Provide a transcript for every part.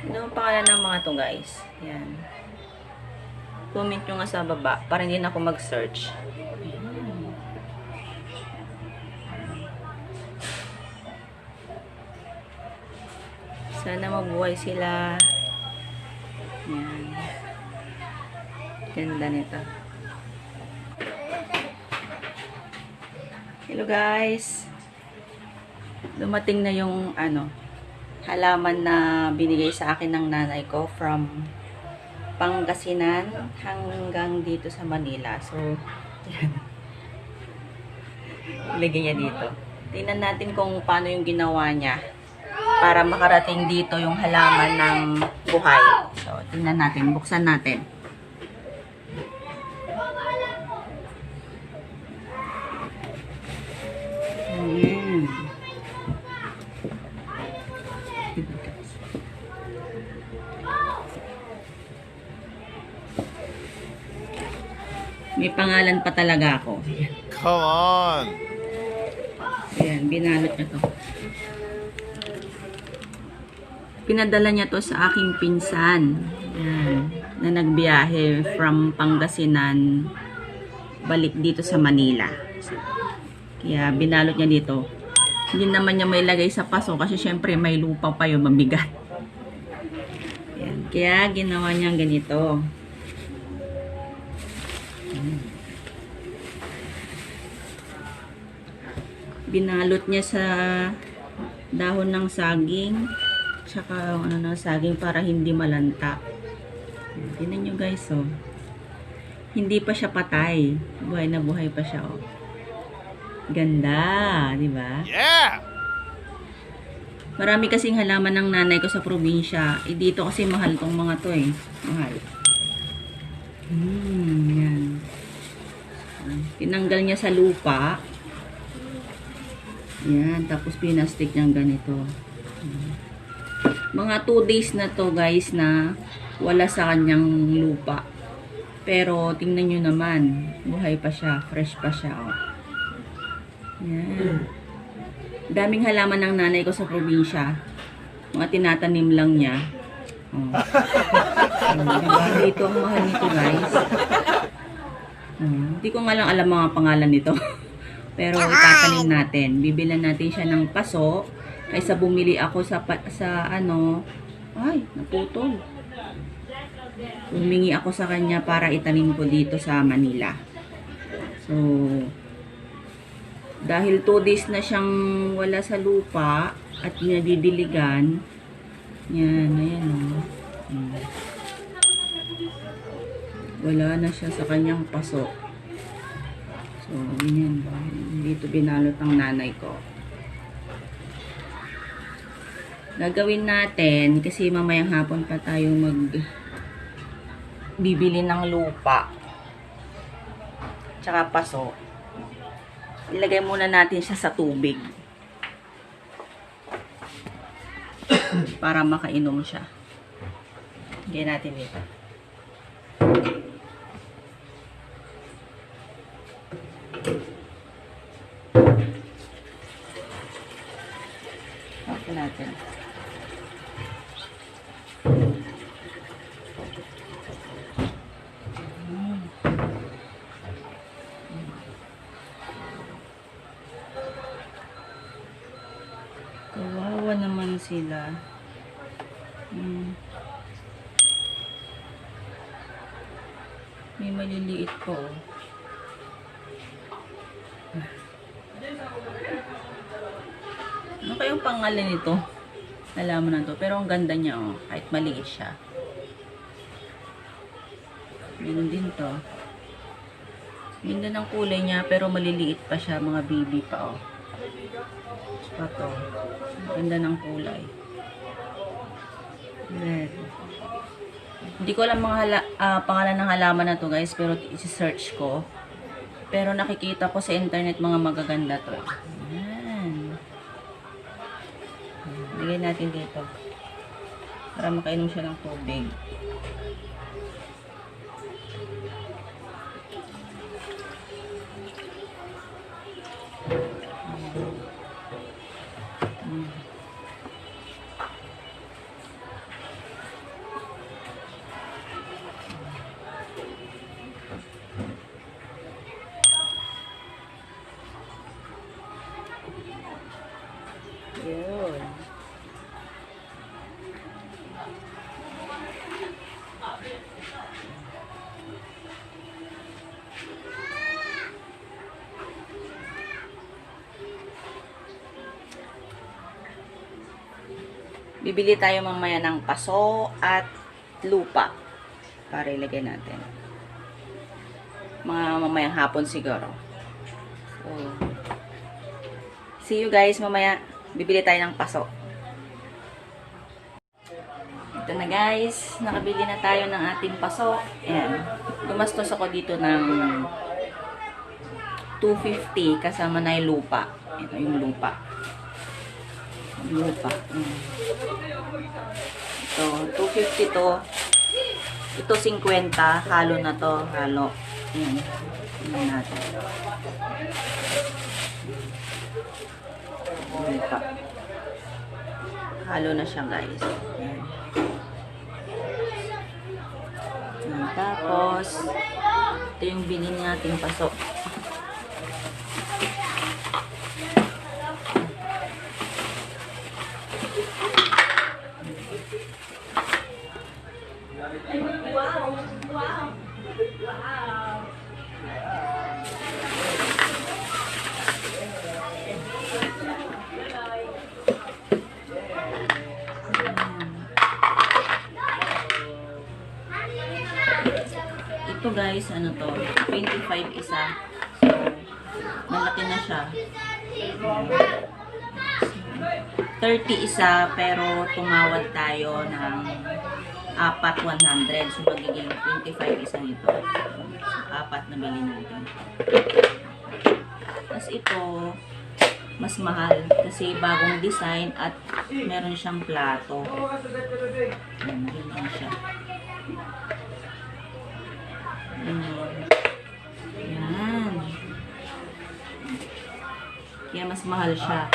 Ano ang pangalan ng mga to guys? Yan. Comment nyo nga sa baba para hindi na ako mag-search. Sana mabuhay sila. Yan. Ganda nito. Hello guys. Dumating na yung halaman na binigay sa akin ng nanay ko from Pangasinan hanggang dito sa Manila. So, yan. Ilagay niya dito. Tingnan natin kung paano yung ginawa niya para makarating dito yung halaman ng buhay. So, tingnan natin. Buksan natin. Ayan. May pangalan pa talaga ako. Come on! Ayan, binalot niya to. Pinadala niya to sa aking pinsan. Ayan, na nagbiyahe from Pangasinan balik dito sa Manila. Kaya binalot niya dito. Hindi naman niya may lagay sa paso kasi syempre may lupa pa yung mabigat. Ayan, kaya ginawa niya ganito. Binalot niya sa dahon ng saging tsaka ng saging para hindi malanta. Tingnan nyo guys, oh. Hindi pa siya patay. Buhay na buhay pa siya, oh. Ganda, di ba? Yeah! Marami kasing halaman ng nanay ko sa probinsya. Dito kasi mahal tong mga to, eh. Mahal. Yan. Tinanggal niya sa lupa. Yan, tapos pinastik niyang ganito. Mga 2 days na to guys na wala sa kanyang lupa. Pero tingnan nyo naman, buhay pa siya, fresh pa siya. Oh. Yan. Daming halaman ng nanay ko sa probinsya. Mga tinatanim lang niya. Oh. Diba? Dito ang mahal nito guys. Hindi ko nga lang alam mga pangalan nito. Pero itatanim natin. Bibilan natin siya ng paso. Kaysa bumili ako ay, naputol. Humingi ako sa kanya para itanim ko dito sa Manila. So, dahil 2 days na siyang wala sa lupa at nadidiligan, yan, ayan o. Wala na siya sa kanyang paso. So, ganyan. Dito binalot ng nanay ko. Gagawin natin, kasi mamayang hapon pa tayo bibili ng lupa. Tsaka paso. Ilagay muna natin siya sa tubig. Para makainom siya. Lagyan natin dito. Okay natin. Kawawa naman sila. May maliliit po. Ano kayong pangalan nito? Nalaman na to. Pero ang ganda niya, oh. Kahit maliit siya. Meron din to. Ganda ng kulay niya, pero maliliit pa siya. Mga baby pa, oh. Pa to. Ganda ng kulay. Red. Hindi ko alam mga pangalan ng halaman na to, guys. Pero isi-search ko. Pero nakikita ko sa internet mga magaganda to. Ayan. Lagay natin dito. Para makainom siya ng tubig. Bibili tayo mamaya ng paso at lupa para ilagay natin. Mga mamayang hapon siguro. So, see you guys mamaya. Bibili tayo ng paso. Ito na guys, nakabili na tayo ng ating paso. Ayan. Gumastos ako dito ng 250 kasama na yung lupa. Ito yung lupa. Lupa. Ito, 250 to. Ito 50, halo na to, halo. Ayan. Tingnan natin. Lupa. Halo na siya guys. Ayan. Tapos, ito yung bilhin nating paso. Ito guys, ano to, 25 isa. So, malaki na siya. 30 isa, pero tumawad tayo ng 4,100. So, magiging 25 isa nito. So, 4 na bilhin natin. Tapos ito, mas mahal kasi bagong design at meron siyang plato. Ayan, ganyan siya. Yan. Kaya mas mahal siya.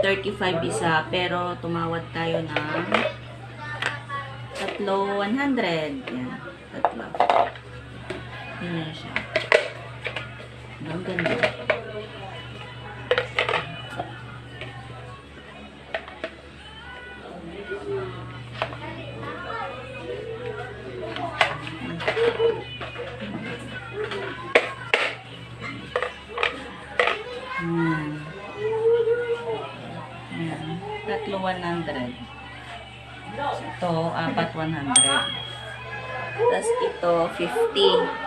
35 isa, pero tumawad tayo ng 3,100. Yan, 3. Yan siya. Ang ganda. Ayan. 3,100. Ito, 4,100. Tapos ito, 50.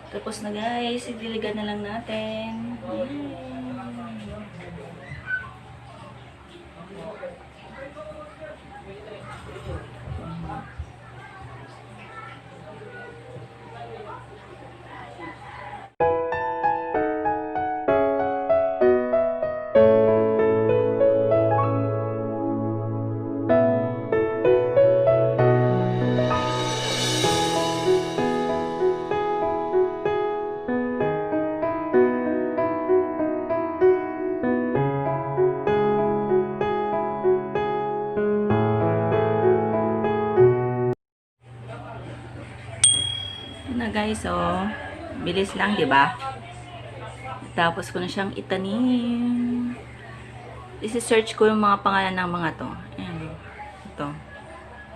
Tapos na guys, idiligan na lang natin. Ito na guys, oh. Bilis lang, 'di ba? Tapos ko na siyang itanim. Isi-search ko yung mga pangalan ng mga to. Ayan. Ito.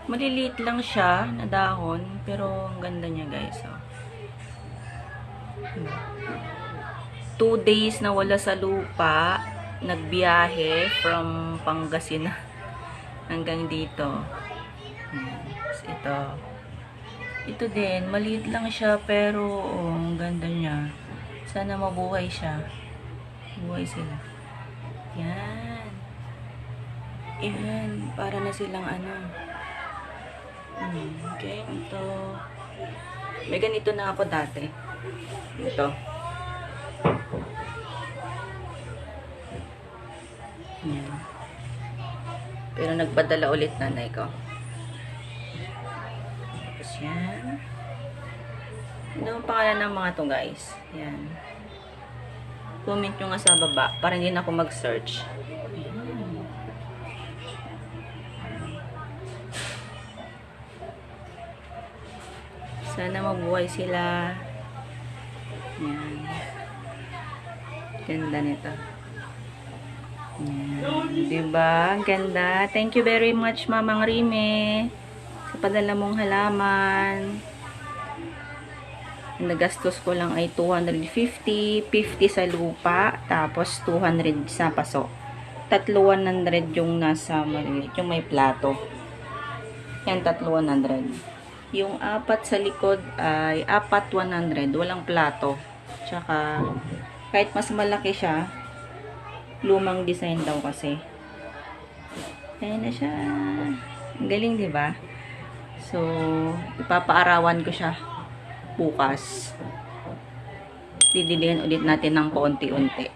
Maliliit lang siya na dahon, pero ang ganda niya guys, oh. 2 days na wala sa lupa, nagbiyahe from Pangasinan hanggang dito. Ito. Ito din, maliit lang siya pero oh, ang ganda niya. Sana mabuhay siya. Buhay sila. Yan. Yan, para na silang ano. Okay, ito. May ganito na ako dati. Ito. Yan. Pero nagpadala ulit nanay ko. Tapos yan. Ano ang pangalan ng mga to guys? Yan. Comment nyo nga sa baba para hindi na ako mag-search. Sana mabuhay sila. Yan. Ganda nito. Yan. Diba? Ang ganda. Thank you very much, Mamang Rime, sa padala mong halaman. Ang nagastos ko lang ay 250. 50 sa lupa. Tapos 200 sa paso. 100 yung nasa maliit. Yung may plato. Yan, 100. Yung 4 sa likod ay 100. Walang plato. Tsaka, kahit mas malaki siya, lumang design daw kasi. Ayan na siya. Ang galing, diba? So, ipapaarawan ko siya bukas. Didilihan ulit natin ng paunti-unti.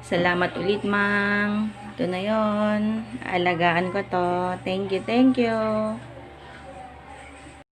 Salamat ulit, Mang. Ito na yon. Alagaan ko to. Thank you, thank you.